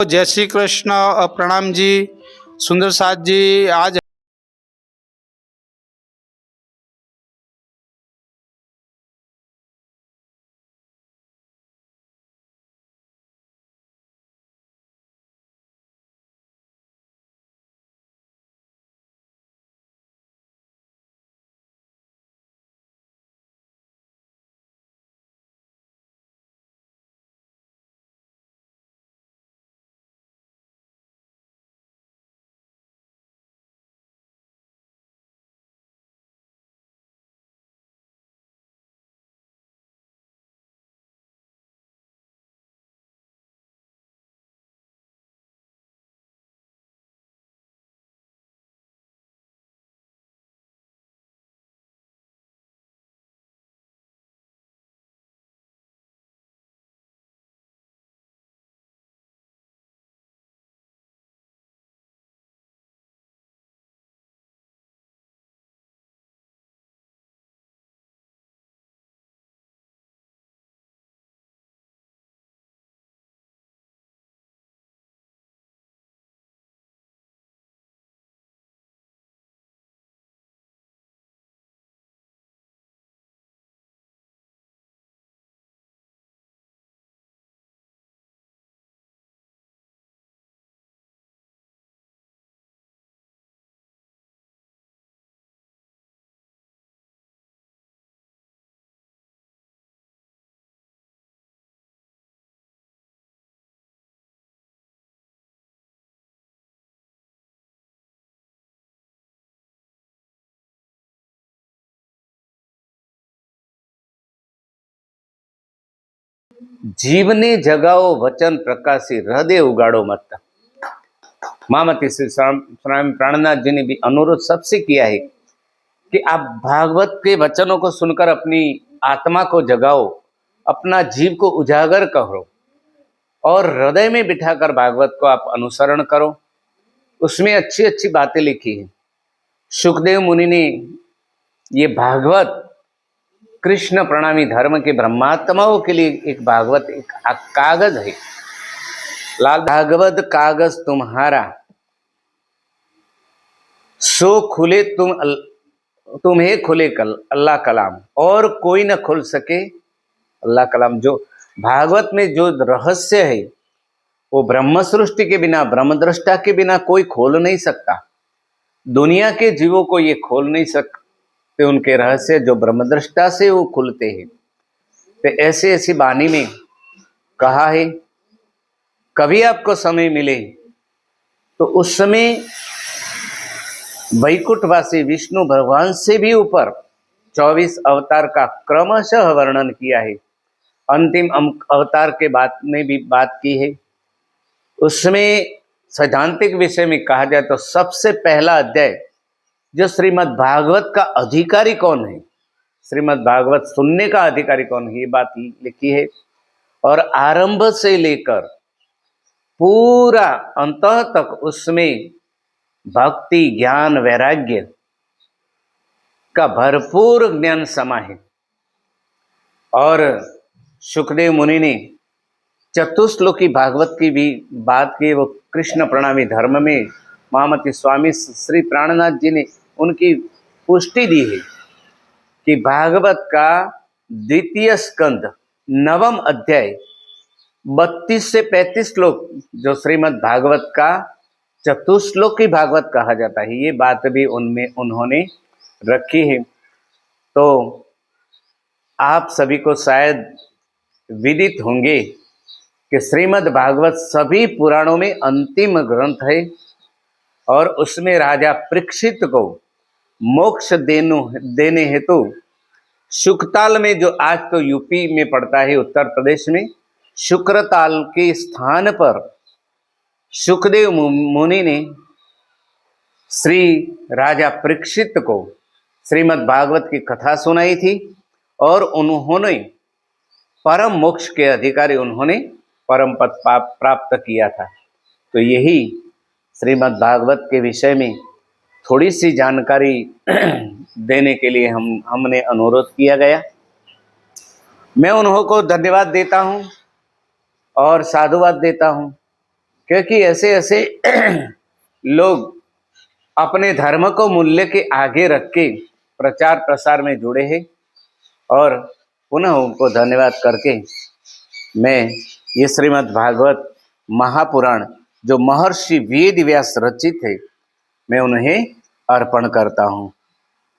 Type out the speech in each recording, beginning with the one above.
जय श्री कृष्ण। प्रणाम जी। सुंदर साथ जी आज जीवने जगाओ वचन प्रकाशी हृदय उगाड़ो मत। महामती श्री स्वामी प्राणनाथ जी ने भी अनुरोध सबसे किया है कि आप भागवत के वचनों को सुनकर अपनी आत्मा को जगाओ, अपना जीव को उजागर करो और हृदय में बिठाकर भागवत को आप अनुसरण करो। उसमें अच्छी अच्छी बातें लिखी है। सुखदेव मुनि ने ये भागवत कृष्ण प्रणामी धर्म के ब्रह्मात्माओं के लिए एक भागवत एक कागज है। लाल भागवत कागज तुम्हारा, सो खुले तुम्हें खुले कल अल्लाह कलाम, और कोई न खुल सके अल्लाह कलाम। जो भागवत में जो रहस्य है वो ब्रह्म सृष्टि के बिना, ब्रह्मदृष्टा के बिना कोई खोल नहीं सकता। दुनिया के जीवों को ये खोल नहीं सकते उनके रहस्य, जो ब्रह्मदृष्टा से वो खुलते हैं। तो ऐसे ऐसी वाणी में कहा है, कभी आपको समय मिले तो उस समय वैकुंठवासी विष्णु भगवान से भी ऊपर 24 अवतार का क्रमशः वर्णन किया है। अंतिम अवतार के बात में भी बात की है। उसमें सैद्धांतिक विषय में कहा जाए तो सबसे पहला अध्याय जो श्रीमद् भागवत का अधिकारी कौन है, श्रीमद् भागवत सुनने का अधिकारी कौन है, ये बात लिखी है। और आरंभ से लेकर पूरा अंत तक उसमें भक्ति, ज्ञान, वैराग्य का भरपूर ज्ञान समा है। और सुखदेव मुनि ने चतुश्लोकी भागवत की भी बात की। वो कृष्ण प्रणामी धर्म में महामती स्वामी श्री प्राणनाथ जी ने उनकी पुष्टि दी है कि भागवत का द्वितीय स्कंद 9वां अध्याय 32 से 35 श्लोक जो श्रीमद् भागवत का चतुश्लोकी भागवत कहा जाता है, ये बात भी उनमें उन्होंने रखी है। तो आप सभी को शायद विदित होंगे कि श्रीमद् भागवत सभी पुराणों में अंतिम ग्रंथ है और उसमें राजा परीक्षित को मोक्ष देने हेतु शुक्रताल में, जो आज तो यूपी में पड़ता है, उत्तर प्रदेश में शुक्रताल के स्थान पर सुखदेव मुनि ने श्री राजा परीक्षित को श्रीमद् भागवत की कथा सुनाई थी और उन्होंने परम मोक्ष के अधिकारी, उन्होंने परम पद प्राप्त किया था। तो यही श्रीमद् भागवत के विषय में थोड़ी सी जानकारी देने के लिए हमने अनुरोध किया गया। मैं उन्हों को धन्यवाद देता हूँ और साधुवाद देता हूँ क्योंकि ऐसे ऐसे लोग अपने धर्म को मूल्य के आगे रख के प्रचार प्रसार में जुड़े हैं। और पुनः उनको धन्यवाद करके मैं ये श्रीमद् भागवत महापुराण जो महर्षि वेद व्यास रचित है, मैं उन्हें अर्पण करता हूँ।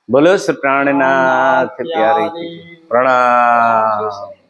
बोलो श्री प्राणनाथ प्यारे की प्रणाम।